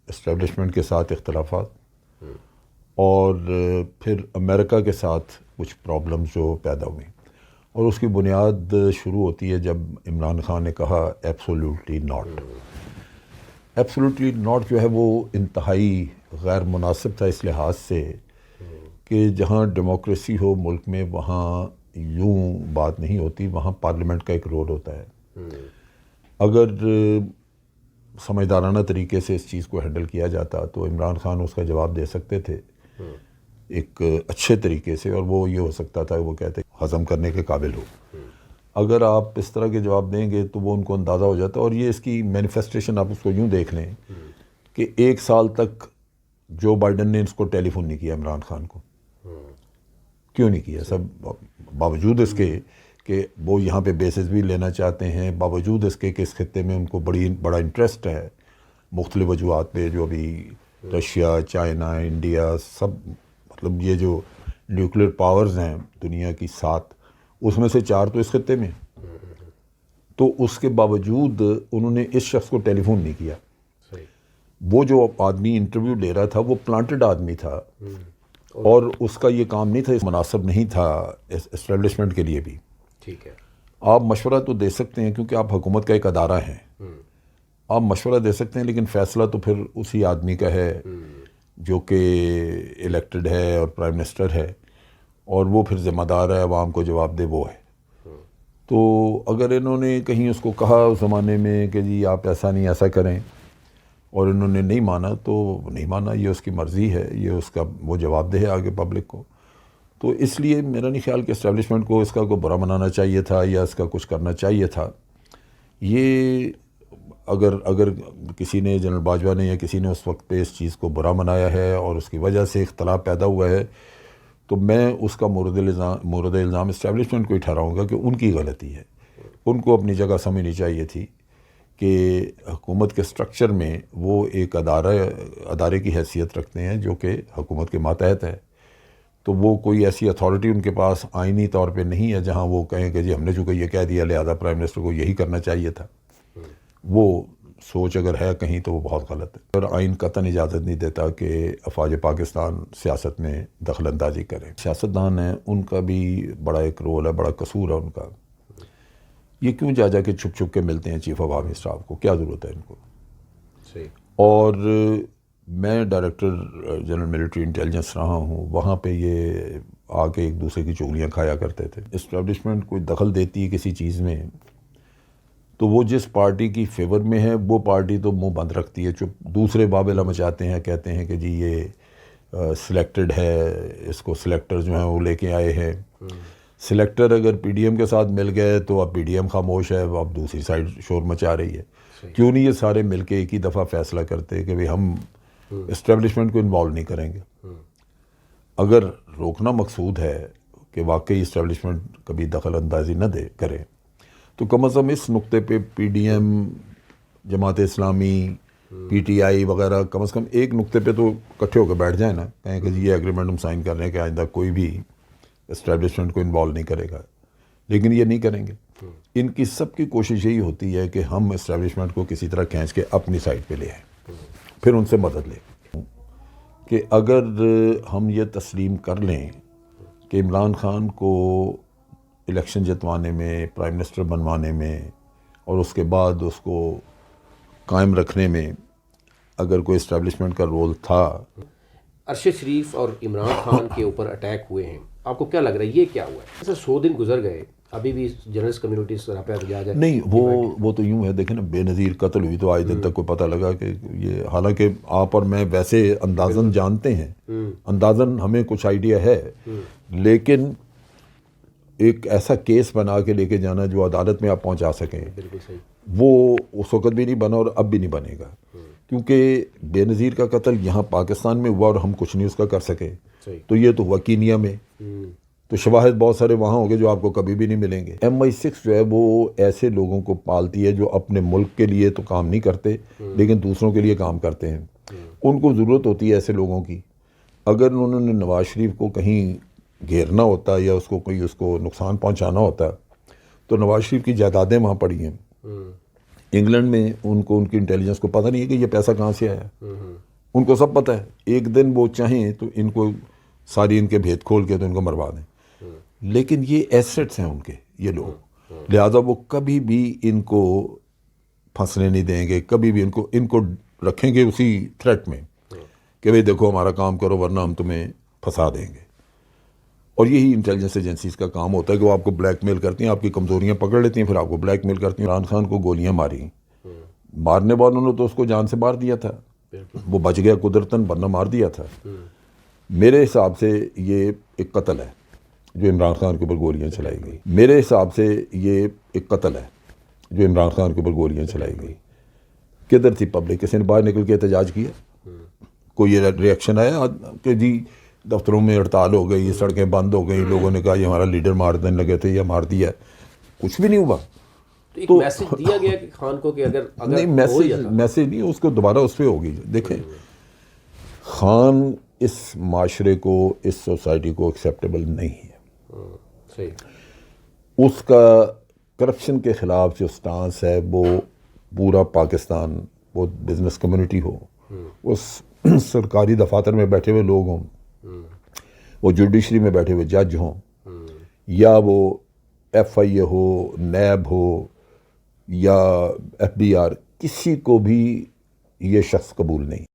Establishment کے ساتھ اختلافات اور پھر امریکہ کے ساتھ کچھ پرابلمز جو پیدا ہوئیں، اور اس کی بنیاد شروع ہوتی ہے جب عمران خان نے کہا ایبسولوٹلی ناٹ۔ ایبسولوٹلی ناٹ جو ہے وہ انتہائی غیر مناسب تھا اس لحاظ سے کہ جہاں ڈیموکریسی ہو ملک میں وہاں یوں بات نہیں ہوتی، وہاں پارلیمنٹ کا ایک رول ہوتا ہے۔ اگر سمجھدارانہ طریقے سے اس چیز کو ہینڈل کیا جاتا تو عمران خان اس کا جواب دے سکتے تھے ایک اچھے طریقے سے، اور وہ یہ ہو سکتا تھا وہ کہتے ہضم کرنے کے قابل ہو۔ اگر آپ اس طرح کے جواب دیں گے تو وہ ان کو اندازہ ہو جاتا، اور یہ اس کی مینیفیسٹیشن آپ اس کو یوں دیکھ لیں کہ 1 سال تک جو بائیڈن نے اس کو ٹیلی فون نہیں کیا عمران خان کو۔ کیوں نہیں کیا؟ سب باوجود اس کے کہ وہ یہاں پہ بیسز بھی لینا چاہتے ہیں، باوجود اس کے کہ اس خطے میں ان کو بڑا انٹرسٹ ہے مختلف وجوہات پہ، جو ابھی رشیا، چائنا، انڈیا، سب مطلب یہ جو نیوکلیر پاورز ہیں دنیا کی 7، اس میں سے 4 تو اس خطے میں، تو اس کے باوجود انہوں نے اس شخص کو ٹیلی فون نہیں کیا۔ وہ جو آدمی انٹرویو لے رہا تھا وہ پلانٹڈ آدمی تھا، اور اس کا یہ کام نہیں تھا، مناسب نہیں تھا اسٹیبلشمنٹ کے لیے بھی۔ ٹھیک ہے، آپ مشورہ تو دے سکتے ہیں کیونکہ آپ حکومت کا ایک ادارہ ہیں، آپ مشورہ دے سکتے ہیں، لیکن فیصلہ تو پھر اسی آدمی کا ہے جو کہ الیکٹڈ ہے اور پرائم منسٹر ہے، اور وہ پھر ذمہ دار ہے، عوام کو جواب دے وہ ہے۔ تو اگر انہوں نے کہیں اس کو کہا اس زمانے میں کہ جی آپ ایسا نہیں ایسا کریں، اور انہوں نے نہیں مانا تو نہیں مانا، یہ اس کی مرضی ہے، یہ اس کا وہ جواب دے آگے پبلک کو۔ تو اس لیے میرا نہیں خیال کہ اسٹیبلشمنٹ کو اس کا کوئی برا منانا چاہیے تھا یا اس کا کچھ کرنا چاہیے تھا۔ یہ اگر کسی نے، جنرل باجوہ نے یا کسی نے اس وقت پہ اس چیز کو برا منایا ہے اور اس کی وجہ سے اختلاف پیدا ہوا ہے، تو میں اس کا مورد الزام اسٹیبلشمنٹ کو ہی ٹھہراؤں گا کہ ان کی غلطی ہے۔ ان کو اپنی جگہ سمجھنی چاہیے تھی کہ حکومت کے سٹرکچر میں وہ ایک ادارے کی حیثیت رکھتے ہیں جو کہ حکومت کے ماتحت ہے، تو وہ کوئی ایسی اتھارٹی ان کے پاس آئینی طور پہ نہیں ہے جہاں وہ کہیں کہ جی ہم نے چونکہ یہ کہہ دیا لہذا پرائم منسٹر کو یہی کرنا چاہیے تھا۔ وہ سوچ اگر ہے کہیں تو وہ بہت غلط ہے، اور آئین قطعاً اجازت نہیں دیتا کہ افواج پاکستان سیاست میں دخل اندازی کریں۔ سیاستدان ہیں، ان کا بھی بڑا ایک رول ہے، بڑا قصور ہے ان کا۔ یہ کیوں جا کے چھپ چھپ کے ملتے ہیں چیف آف آرمی اسٹاف کو؟ کیا ضرورت ہے ان کو؟ صحیح۔ اور میں ڈائریکٹر جنرل ملٹری انٹیلیجنس رہا ہوں، وہاں پہ یہ آ کے ایک دوسرے کی چغلیاں کھایا کرتے تھے۔ اسٹیبلشمنٹ کوئی دخل دیتی ہے کسی چیز میں تو وہ جس پارٹی کی فیور میں ہے وہ پارٹی تو منہ بند رکھتی ہے، چپ، دوسرے بابلا مچاتے ہیں، کہتے ہیں کہ جی یہ سلیکٹڈ ہے، اس کو سلیکٹر جو ہیں وہ لے کے آئے ہیں۔ سلیکٹر اگر پی ڈی ایم کے ساتھ مل گئے تو اب پی ڈی ایم خاموش ہے، اب دوسری سائڈ شور مچا رہی ہے۔ کیوں نہیں یہ سارے مل کے ایک ہی دفعہ فیصلہ کرتے کہ بھئی ہم اسٹیبلشمنٹ کو انوالو نہیں کریں گے؟ اگر روکنا مقصود ہے کہ واقعی اسٹیبلشمنٹ کبھی دخل اندازی نہ کرے، تو کم از کم اس نقطے پہ P D M, Jamaat Islami, P T I وغیرہ کم از کم ایک نقطے پہ تو اکٹھے ہو کے بیٹھ جائیں نا، کہیں کہ جی یہ ایگریمنٹ ہم سائن کر رہے ہیں کہ آئندہ کوئی بھی اسٹیبلشمنٹ کو انوالو نہیں کرے گا، لیکن یہ نہیں کریں گے۔ ان کی سب کی کوشش یہی ہوتی ہے کہ ہم اسٹیبلشمنٹ کو کسی طرح کھینچ کے اپنی سائڈ پہ لے آئیں، پھر ان سے مدد لیں۔ کہ اگر ہم یہ تسلیم کر لیں کہ عمران خان کو الیکشن جتوانے میں، پرائم منسٹر بنوانے میں، اور اس کے بعد اس کو قائم رکھنے میں اگر کوئی اسٹیبلشمنٹ کا رول تھا۔ ارشد شریف اور عمران خان کے اوپر اٹیک ہوئے ہیں، آپ کو کیا لگ رہا ہے یہ کیا ہوا ہے؟ ایسے 100 دن گزر گئے، ابھی بھی جرنلسٹ کمیونٹی اس طرح پہ احتجاج ہے؟ نہیں، وہ تو یوں ہے، دیکھیں نا، بے نظیر قتل ہوئی تو آج دن تک کوئی پتہ لگا کہ یہ، حالانکہ آپ اور میں ویسے اندازاً جانتے ہیں، اندازاً ہمیں کچھ آئیڈیا ہے، لیکن ایک ایسا کیس بنا کے لے کے جانا جو عدالت میں آپ پہنچا سکیں، بالکل صحیح، وہ اس وقت بھی نہیں بنا اور اب بھی نہیں بنے گا، کیونکہ بے نظیر کا قتل یہاں پاکستان میں ہوا اور ہم کچھ نہیں اس کا کر سکے، تو یہ تو ہوا کینیا میں، تو شواہد بہت سارے وہاں ہوں گے جو آپ کو کبھی بھی نہیں ملیں گے۔ MI6 جو ہے وہ ایسے لوگوں کو پالتی ہے جو اپنے ملک کے لیے تو کام نہیں کرتے لیکن دوسروں کے لیے کام کرتے ہیں۔ ان کو ضرورت ہوتی ہے ایسے لوگوں کی۔ اگر انہوں نے نواز شریف کو کہیں گھیرنا ہوتا یا اس کو نقصان پہنچانا ہوتا تو نواز شریف کی جائیدادیں وہاں پڑی ہیں، انگلینڈ میں ان کو ان کی انٹیلیجنس کو پتہ نہیں ہے کہ یہ پیسہ کہاں سے آیا. ان کو سب پتہ ہے. ایک دن وہ چاہیں تو ان کو ساری ان کے بھید کھول کے تو ان کو مروا دیں. لیکن یہ ایسٹس ہیں ان کے یہ لوگ, لہٰذا وہ کبھی بھی ان کو پھنسنے نہیں دیں گے, کبھی بھی ان کو رکھیں گے اسی تھریٹ میں کہ بھئی دیکھو ہمارا کام کرو ورنہ ہم تمہیں پھنسا دیں گے. اور یہی انٹیلیجنس ایجنسیز کا کام ہوتا ہے کہ وہ آپ کو بلیک میل کرتی ہیں, آپ کی کمزوریاں پکڑ لیتی ہیں, پھر آپ کو بلیک میل کرتی ہیں. عمران خان کو گولیاں ماری, مارنے والوں نے تو اس کو جان سے مار دیا تھا, وہ بچ گیا قدرتاً, ورنہ مار دیا تھا. میرے حساب سے یہ ایک قتل ہے جو عمران خان کے اوپر گولیاں چلائی گئی. میرے حساب سے یہ ایک قتل ہے جو عمران خان کے اوپر گولیاں چلائی گئی. کدھر تھی پبلک؟ کسی نے باہر نکل کے احتجاج کیا؟ کوئی یہ ریئیکشن آیا کہ جی دفتروں میں ہڑتال ہو گئی, سڑکیں بند ہو گئی, لوگوں نے کہا یہ ہمارا لیڈر مار دینے لگے تھے یا مار دیا؟ کچھ بھی نہیں ہوا. تو ایک میسج دیا گیا کہ خان کو کہ اگر نہیں, میسج نہیں, اس کو دوبارہ اس پہ ہوگی. دیکھیں خان اس معاشرے کو, اس سوسائٹی کو ایکسیپٹیبل نہیں ہے. صحیح. اس کا کرپشن کے خلاف جو سٹانس ہے وہ پورا پاکستان, وہ بزنس کمیونٹی ہو, اس سرکاری دفاتر میں بیٹھے ہوئے لوگ ہوں, وہ جوڈیشری میں بیٹھے ہوئے جج ہوں, یا وہ ایف آئی اے ہو, نیب ہو, یا ایف بی آر, کسی کو بھی یہ شخص قبول نہیں.